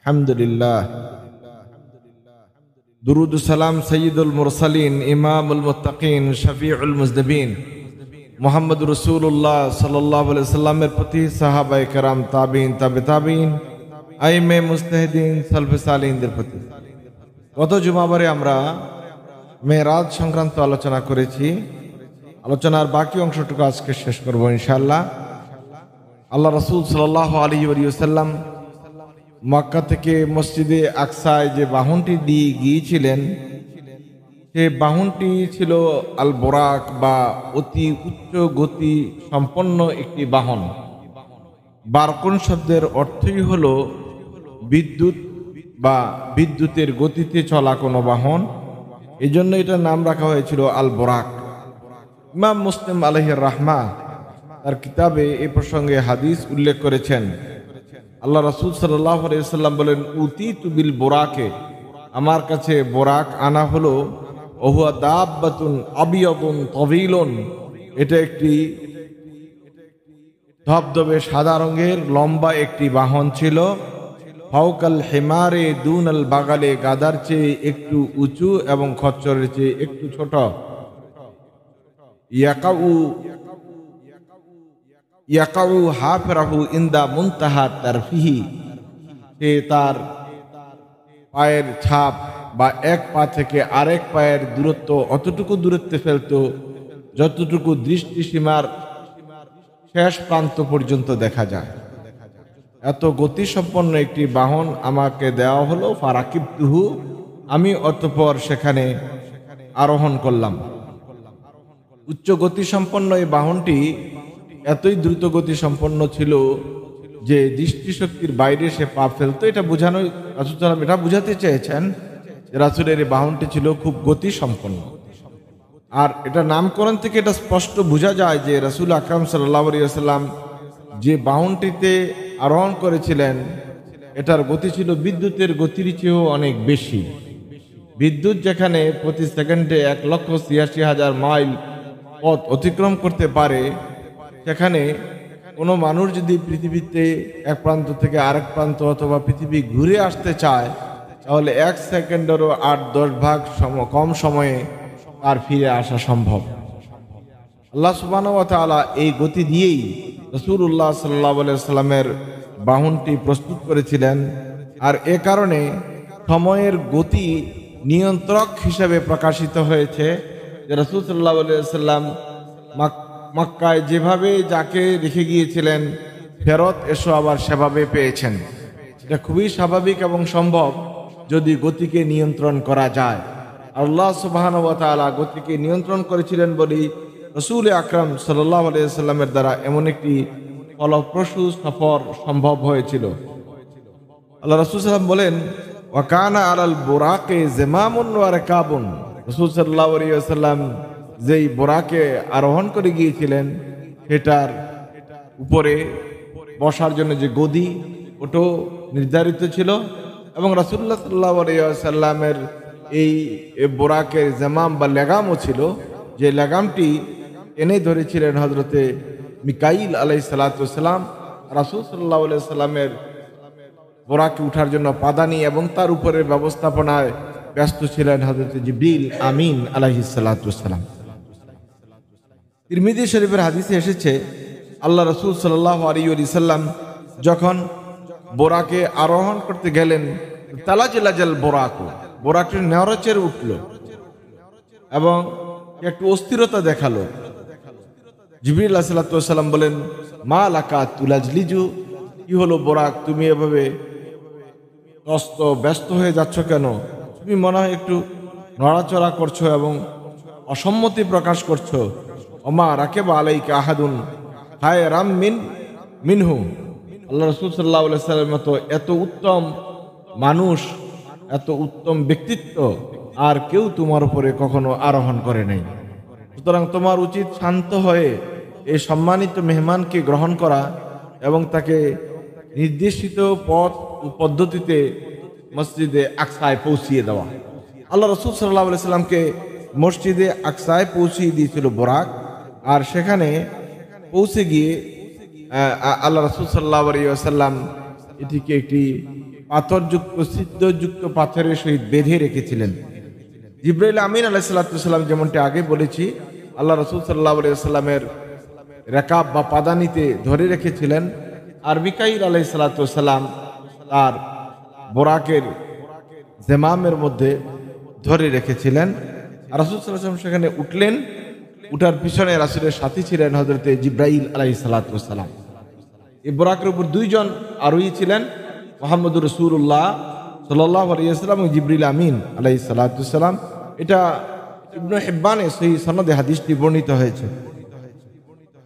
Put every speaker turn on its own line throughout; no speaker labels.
আলহামদুলিল্লাহ। দুরুদ সালাম সৈয়দুল মুরসালিন ইমামুল মুত্তাকিন শফিউল মুজনিবিন মুহাম্মদ রাসূলুল্লাহ সাল্লাল্লাহু আলাইহি সাল্লামের প্রতি, সাহাবায়ে কেরাম, তাবিঈন, তাবে তাবিঈন, আইম্মে মুজতাহিদিন, সালফে সালিহিনদের প্রতি। গত জুমাবারে আমরা মেরাজ সংক্রান্ত আলোচনা করেছি। আলোচনার বাকি অংশটুকু আজকে শেষ করব ইনশাআল্লাহ। আল্লাহ রাসূল সাল্লাল্লাহু আলাইহি ওয়াসাল্লাম মক্কা থেকে মসজিদে আকসায় যে বাহনটি দিয়ে গিয়েছিলেন, সে বাহনটি ছিল আল বোরাক বা অতি উচ্চ গতি সম্পন্ন একটি বাহন। বারকুন শব্দের অর্থই হলো বিদ্যুৎ বা বিদ্যুতের গতিতে চলা কোনো বাহন। এই জন্য এটার নাম রাখা হয়েছিল আল বোরাক। ইমাম মুসলিম আলাইহির রাহমা তার কিতাবে এই প্রসঙ্গে হাদিস উল্লেখ করেছেন। আল্লাহ রাসূল সাল্লাল্লাহু আলাইহি ওয়াসাল্লাম বলেন, উতিতু বিল বোরাকে, আমার কাছে বোরাক আনা হলো। ওহুয়া দাব্বাতুন আবিয়াদুন তাওয়ীলুন, এটা একটি ধবধবে সাদা রঙের লম্বা একটি বাহন ছিল। ফাওকাল হিমারে দুনাল বাগালে, গাদার চেয়ে একটু উঁচু এবং খচ্চরের চেয়ে একটু ছোট। ইয়াকাউ হাফরাহু ইনদা মুনতাহা তারফিহি, সে তার পায়ের ছাপ বা এক পা থেকে আরেক পায়ের দূরত্ব অতটুকু দূরত্বে ফেলতো যতটুকু দৃষ্টিসীমার শেষ প্রান্ত পর্যন্ত দেখা যায়। এত গতিসম্পন্ন একটি বাহন আমাকে দেওয়া হলো। ফারাকিবতুহু, আমি অতঃপর সেখানে আরোহণ করলাম। উচ্চ গতিসম্পন্ন এই বাহনটি এতই দ্রুত গতি সম্পন্ন ছিল যে দৃষ্টিশক্তির বাইরে সে পা ফেলতো। এটা বোঝানো, রাসূল সাল্লাল্লাহু আলাইহি ওয়াসাল্লাম এটা বোঝাতে চেয়েছেন যে রাসূলের এই বাহনটি ছিল খুব গতি সম্পন্ন। আর এটা নামকরণ থেকে এটা স্পষ্ট বোঝা যায় যে রাসূল আকরাম সাল্লাল্লাহু আলাইহি ওয়াসাল্লাম যে বাহনটিতে আরোহণ করেছিলেন, এটার গতি ছিল বিদ্যুতের গতির চেয়েও অনেক বেশি। বিদ্যুৎ যেখানে প্রতি সেকেন্ডে 1,86,000 মাইল পথ অতিক্রম করতে পারে, সেখানে কোনো মানুষ যদি পৃথিবীতে এক প্রান্ত থেকে আরেক প্রান্ত অথবা পৃথিবী ঘুরে আসতে চায়, তাহলে 1 সেকেন্ডেরও 8-10 ভাগ কম সময়ে তার ফিরে আসা সম্ভব। আল্লাহ সুবহানাহু ওয়া তাআলা এই গতি দিয়েই রাসূলুল্লাহ সাল্লাল্লাহু আলাইহি ওয়াসাল্লামের বাহনটি প্রস্তুত করেছিলেন। আর এ কারণে সময়ের গতি নিয়ন্ত্রক হিসেবে প্রকাশিত হয়েছে যে রাসূল সাল্লাল্লাহু আলাইহি ওয়াসাল্লাম মক্কায় যেভাবে যাকে রেখে গিয়েছিলেন, ফেরত এসো আবার সেভাবে পেয়েছেন। এটা খুবই স্বাভাবিক এবং সম্ভব যদি গতিকে নিয়ন্ত্রণ করা যায়। আল্লাহ সুবহানাহু ওয়া তাআলা গতিকে নিয়ন্ত্রণ করেছিলেন বলেই রাসূল আকরাম সাল্লাল্লাহু আলাইহি ওয়াসাল্লামের দ্বারা এমন একটি ফলপ্রসূ সফর সম্ভব হয়েছিল। আল্লাহ রাসূল সাল্লাল্লাহু বলেন, ওয়া কানা আলাল বুরাকে জিমামুন ওয়া রাকাবুন, রাসূল সাল্লাল্লাহু আলাইহি ওয়াসাল্লাম যেই বোরাকে আরোহণ করে গিয়েছিলেন, সেটার উপরে বসার জন্য যে গদি, ওটাও নির্ধারিত ছিল। এবং রাসূলুল্লাহ সাল্লাল্লাহু আলাইহি ওয়াসাল্লামের এই বোরাকের জামাম বা লেগামও ছিল, যে লেগামটি এনে ধরেছিলেন হযরতে মিকাইল আলাইহিস সালাতু ওয়াস সালাম। রাসূল সাল্লাল্লাহু আলাইহি ওয়াসাল্লামের বোরাকে উঠার জন্য পাদানি এবং তার উপরে ব্যবস্থাপনায় ব্যস্ত ছিলেন হযরতে জিবরিল আমিন আলাইহিস সালাতু ওয়াস সালাম। তিরমিজি শরীফের হাদিসে এসেছে, আল্লাহ রাসূল সাল্লাল্লাহু আলাইহি ওয়াসাল্লাম যখন বোরাকে আরোহণ করতে গেলেন, তালাজাল বোরাকু, বোরাকটি নেড়াচড়ে উঠল এবং একটু অস্থিরতা দেখালো। জিবরিল আলাইহিস সালাতু ওয়াস সালাম বলেন, মা লাকা তুলাজলিজু, কি হলো বোরাক, তুমি এভাবে ব্যস্ত হয়ে যাচ্ছ কেন? তুমি মনে হয় একটু নড়াচড়া করছো এবং অসম্মতি প্রকাশ করছো। ওমা রাকেবা আলাইকা আহাদুন খায়রাম মিনহু, আল্লাহ রাসূল সাল্লাল্লাহু আলাইহি ওয়াসাল্লামের মতো এত উত্তম মানুষ, এত উত্তম ব্যক্তিত্ব আর কেউ তোমার উপরে কখনো আরোহণ করে নাই। সুতরাং তোমার উচিত শান্ত হয়ে এই সম্মানিত মেহমানকে গ্রহণ করা এবং তাকে নির্দেশিত পথ ও পদ্ধতিতে মসজিদে আকসায় পৌঁছিয়ে দেওয়া। আল্লাহ রাসূল সাল্লাল্লাহু আলাইহি ওয়াসাল্লামকে মসজিদে আকসায় পৌঁছিয়ে দিয়েছিল বোরাক। আর সেখানে পৌঁছে গিয়ে আল্লাহ রাসূল সাল্লাল্লাহু আলাইহি ওয়াসাল্লাম এটিকে একটি পাথরযুক্ত ছিদ্রযুক্ত পাথরের সহিত বেঁধে রেখেছিলেন। জিবরাইল আমিন আলাইহিস সালাম, যেমনটি আগে বলেছি, আল্লাহ রাসূল সাল্লাল্লাহু আলাইহি ওয়াসাল্লামের রাকাব বা পাদানিতে ধরে রেখেছিলেন। আর মিকাইল আলাইহিস সালাম তার বোরাকের জেমামের মধ্যে ধরে রেখেছিলেন। আর রাসূল সাল্লাল্লাহু আলাইহি ওয়াসাল্লাম সেখানে উঠলেন। উঠার পিছনে রাসূলের সাথী ছিলেন হযরতে জিবরাইল আলাইহিস সালাম। এই বোরাকের উপর দুইজন আরোহী ছিলেন, মুহাম্মদুর রাসূলুল্লাহ সাল্লাল্লাহু আলাইহি ওয়াসাল্লাম ও জিবরিল আমিন আলাইহিস সালাম। এটা ইবনে হিব্বানে সহিহ সনদে হাদিসটি বর্ণিত হয়েছে।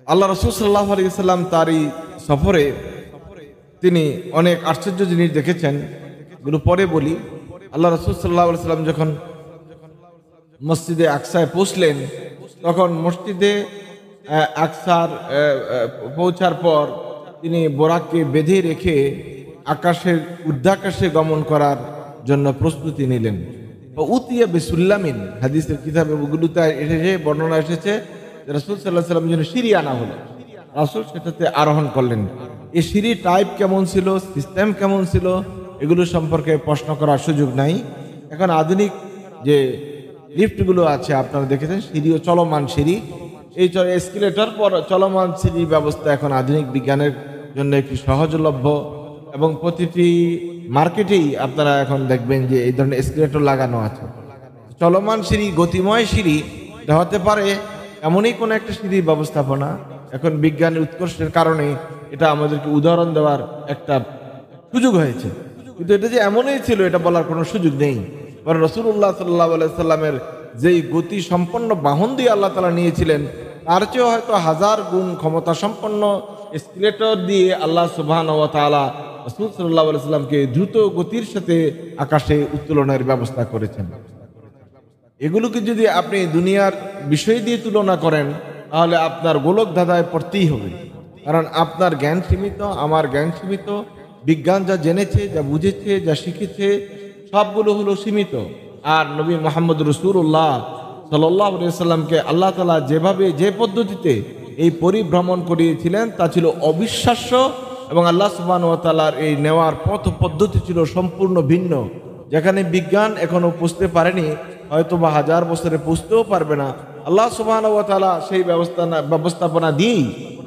আল্লাহ রাসূল সাল্লাল্লাহু আলাইহি ওয়াসাল্লাম তার এই সফরে তিনি অনেক আশ্চর্য জিনিস দেখেছেন, এগুলো পরে বলি। আল্লাহ রাসূল সাল্লাল্লাহু আলাইহি ওয়াসাল্লাম যখন মসজিদে আকসায় পৌঁছলেন, তখন মসজিদে আকসার পৌঁছার পর তিনি বোরাককে বেঁধে রেখে ঊর্ধ্বাকাশে গমন করার জন্য প্রস্তুতি নিলেন। উতিয়া বিসুল্লামিন, হাদিসের কিতাবে ওগুলোতে এসেছে, বর্ণনা এসেছে রাসূল সাল্লাল্লাহু আলাইহি ওয়াসাল্লাম যেন সিঁড়ি আনা হলো, রাসূল সেটাতে আরোহণ করলেন। এই সিঁড়ি টাইপ কেমন ছিল, সিস্টেম কেমন ছিল, এগুলো সম্পর্কে প্রশ্ন করার সুযোগ নাই। এখন আধুনিক যে লিফটগুলো আছে আপনারা দেখেছেন, সিঁড়ি ও চলমান সিঁড়ি, এই এসকেলেটর পর চলমান সিঁড়ির ব্যবস্থা এখন আধুনিক বিজ্ঞানের জন্য একটি সহজলভ্য, এবং প্রতিটি মার্কেটেই আপনারা এখন দেখবেন যে এই ধরনের এসকেলেটর লাগানো আছে। চলমান সিঁড়ি, গতিময় সিঁড়ি, এটা হতে পারে এমনই কোনো একটা সিঁড়ির ব্যবস্থাপনা। এখন বিজ্ঞানের উৎকর্ষের কারণে এটা আমাদেরকে উদাহরণ দেওয়ার একটা সুযোগ হয়েছে, কিন্তু এটা যে এমনই ছিল এটা বলার কোনো সুযোগ নেই। বরং রাসূলুল্লাহ সাল্লাল্লাহু আলাইহি সাল্লামের যেই গতি সম্পন্ন বাহন দিয়ে আল্লাহ তাআলা নিয়েছিলেন, তার চেয়েও হয়তো 1000 গুণ ক্ষমতা সম্পন্ন এসকেলেটর দিয়ে আল্লাহ সুবহানাহু ওয়া তাআলা রাসূল সাল্লাল্লাহু আলাইহি সাল্লামকে দ্রুত গতির সাথে আকাশে উত্তোলনের ব্যবস্থা করেছেন। এগুলোকে যদি আপনি দুনিয়ার বিষয় দিয়ে তুলনা করেন, তাহলে আপনার গোলক ধাঁধায় পড়তেই হবে। কারণ আপনার জ্ঞান সীমিত, আমার জ্ঞান সীমিত, বিজ্ঞান যা জেনেছে, যা বুঝেছে, যা শিখেছে, সবগুলো হলো সীমিত। আর নবী মুহাম্মদ রাসূলুল্লাহ সাল্লাল্লাহু আলাইহি ওয়াসাল্লামকে আল্লাহ তাআলা যেভাবে, যে পদ্ধতিতে এই পরিভ্রমণ করিয়েছিলেন তা ছিল অবিশ্বাস্য, এবং আল্লাহ সুবহানাহু ওয়া তাআলার এই নেওয়ার পথ পদ্ধতি ছিল সম্পূর্ণ ভিন্ন, যেখানে বিজ্ঞান এখনো পৌঁছতে পারেনি, হয়তো বা 1000 বছরে পৌঁছতেও পারবে না। আল্লাহ সুবহানাহু ওয়া তাআলা সেই ব্যবস্থাপনা দিয়েই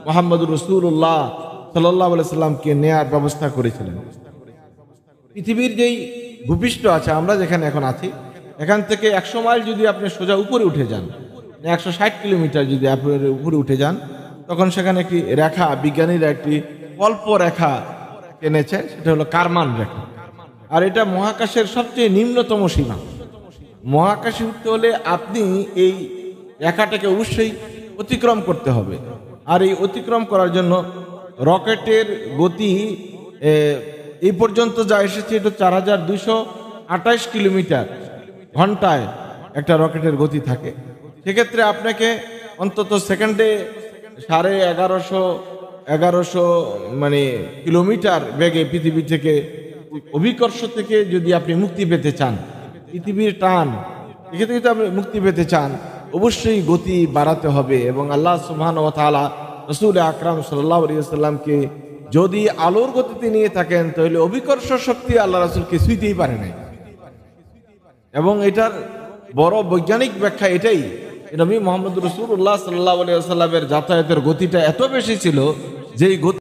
মুহাম্মদুর রাসূলুল্লাহ সাল্লাল্লাহু আলাইহি ওয়াসাল্লামকে নেয়ার ব্যবস্থা করেছিলেন। পৃথিবীর যেই ভূপৃষ্ঠ আছে, আমরা যেখানে এখন আছি, এখান থেকে 100 মাইল যদি আপনি সোজা উপরে উঠে যান, 160 কিলোমিটার যদি আপনি উপরে উঠে যান, তখন সেখানে একটি রেখা, বিজ্ঞানীরা একটি অল্প রেখা টেনেছেন, সেটা হলো কারমান রেখা। আর এটা মহাকাশের সবচেয়ে নিম্নতম সীমা। মহাকাশে উঠতে হলে আপনি এই রেখাটাকে অবশ্যই অতিক্রম করতে হবে। আর এই অতিক্রম করার জন্য রকেটের গতি এই পর্যন্ত যা এসেছে, এটা 4228 কিলোমিটার ঘন্টায় একটা রকেটের গতি থাকে। সেক্ষেত্রে আপনাকে অন্তত সেকেন্ডে 1150 মানে কিলোমিটার বেগে পৃথিবী থেকে, অভিকর্ষ থেকে যদি আপনি মুক্তি পেতে চান, পৃথিবীর টান এখান থেকে আপনি মুক্তি পেতে চান, অবশ্যই গতি বাড়াতে হবে। এবং আল্লাহ সুবহানাহু ওয়া তাআলা রাসূল আকরাম সাল্লাল্লাহু আলাইহি ওয়াসাল্লামকে যদি আলোর গতিতে নিয়ে থাকেন, তাহলে অভিকর্ষ শক্তি আল্লাহ রাসূলকে ছুঁইতেই পারে নাই। এবং এটার বড় বৈজ্ঞানিক ব্যাখ্যা এটাই, নবী মুহাম্মদ রাসূলুল্লাহ সাল্লাল্লাহু আলাইহি ওয়াসাল্লামের যাতায়াতের গতিটা এত বেশি ছিল, যেই গতি